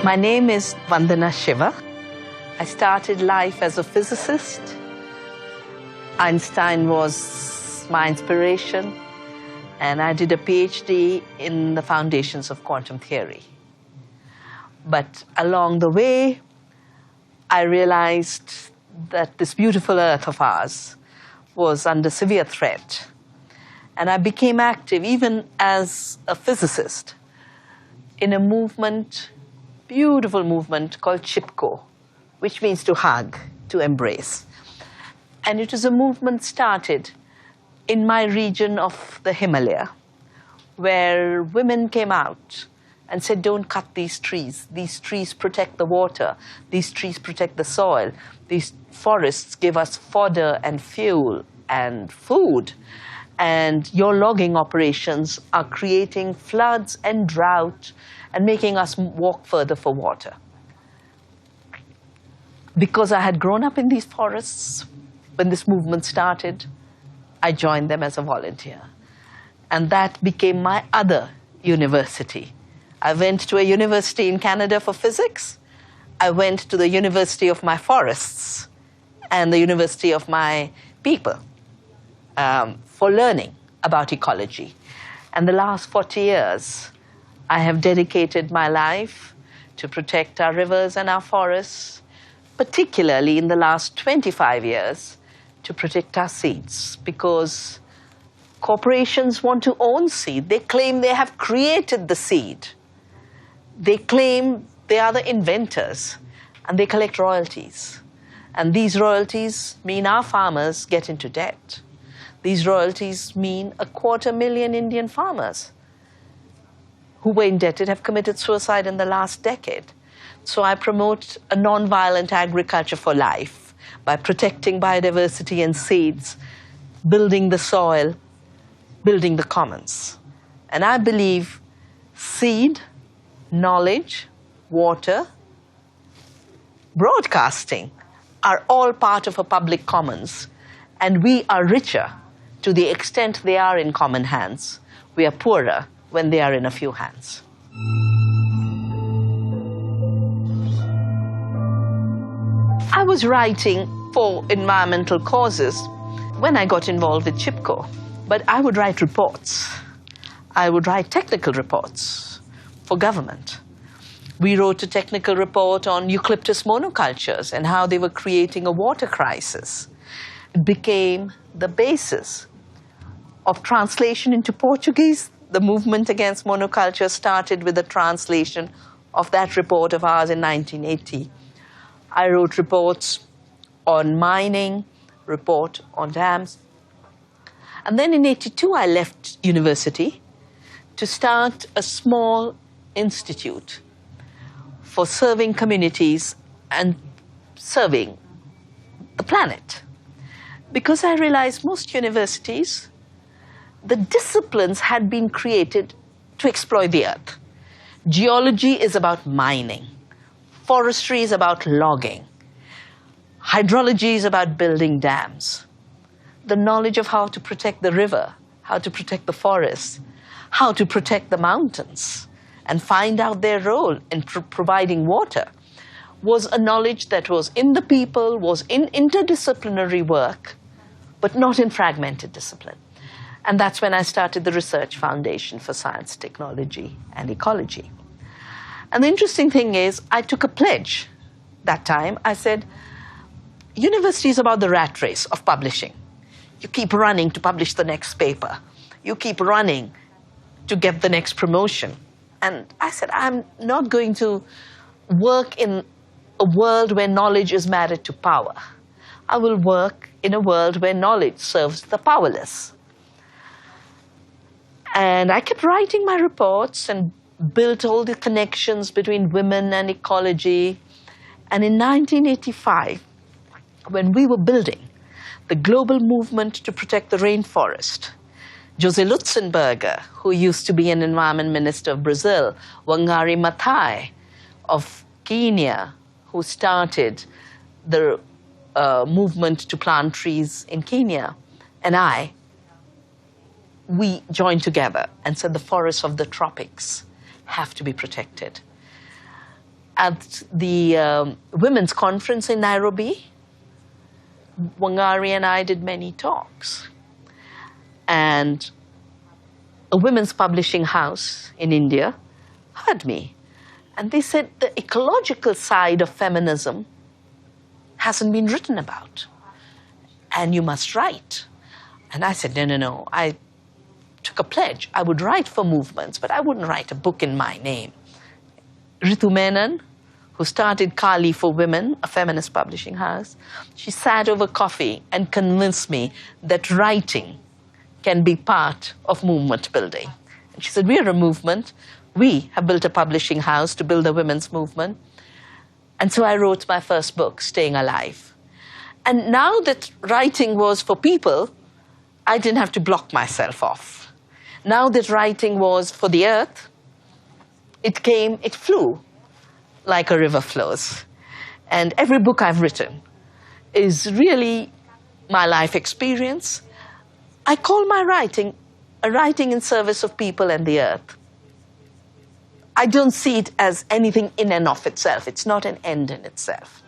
My name is Vandana Shiva. I started life as a physicist. Einstein was my inspiration, and I did a PhD in the foundations of quantum theory. But along the way, I realized that this beautiful Earth of ours was under severe threat. And I became active, even as a physicist, in a movement, beautiful movement called CHIPCO, which means to hug, to embrace. And it was a movement started in my region of the Himalaya, where women came out and said, don't cut these trees. These trees protect the water. These trees protect the soil. These forests give us fodder and fuel and food. And your logging operations are creating floods and drought and making us walk further for water. Because I had grown up in these forests, when this movement started, I joined them as a volunteer. And that became my other university. I went to a university in Canada for physics. I went to the university of my forests and the university of my people for learning about ecology. And the last 40 years, I have dedicated my life to protect our rivers and our forests, particularly in the last 25 years, to protect our seeds, because corporations want to own seed. They claim they have created the seed. They claim they are the inventors, and they collect royalties. And these royalties mean our farmers get into debt. These royalties mean 250,000 Indian farmers who were indebted have committed suicide in the last decade. So I promote a non-violent agriculture for life by protecting biodiversity and seeds, building the soil, building the commons. And I believe seed, knowledge, water, broadcasting are all part of a public commons, and we are richer to the extent they are in common hands. We are poorer when they are in a few hands. I was writing for environmental causes when I got involved with CHIPCO, but I would write reports. I would write technical reports for government. We wrote a technical report on eucalyptus monocultures and how they were creating a water crisis. It became the basis of translation into Portuguese. The movement against monoculture started with the translation of that report of ours in 1980. I wrote reports on mining, report on dams. And then in 82, I left university to start a small institute for serving communities and serving the planet. Because I realized most universities, the disciplines had been created to exploit the earth. Geology is about mining. Forestry is about logging. Hydrology is about building dams. The knowledge of how to protect the river, how to protect the forests, how to protect the mountains, and find out their role in providing water was a knowledge that was in the people, was in interdisciplinary work, but not in fragmented discipline. And that's when I started the Research Foundation for Science, Technology, and Ecology. And the interesting thing is, I took a pledge that time. I said, university is about the rat race of publishing. You keep running to publish the next paper. You keep running to get the next promotion. And I said, I'm not going to work in a world where knowledge is married to power. I will work in a world where knowledge serves the powerless. And I kept writing my reports and built all the connections between women and ecology. And in 1985, when we were building the global movement to protect the rainforest, José Lutzenberger, who used to be an environment minister of Brazil, Wangari Maathai of Kenya, who started the movement to plant trees in Kenya, and we joined together and said the forests of the tropics have to be protected. at the Women's Conference in Nairobi. Wangari and I did many talks. And a women's publishing house in India heard me. And they said the ecological side of feminism hasn't been written about. And you must write. And I said, no. I took a pledge. I would write for movements, but I wouldn't write a book in my name. Ritu Menon, who started Kali for Women, a feminist publishing house, she sat over coffee and convinced me that writing can be part of movement building. And she said, we're a movement. We have built a publishing house to build a women's movement. And so I wrote my first book, Staying Alive. And now that writing was for people, I didn't have to block myself off. Now that writing was for the earth, it flew like a river flows. And every book I've written is really my life experience. I call my writing a writing in service of people and the earth. I don't see it as anything in and of itself. It's not an end in itself.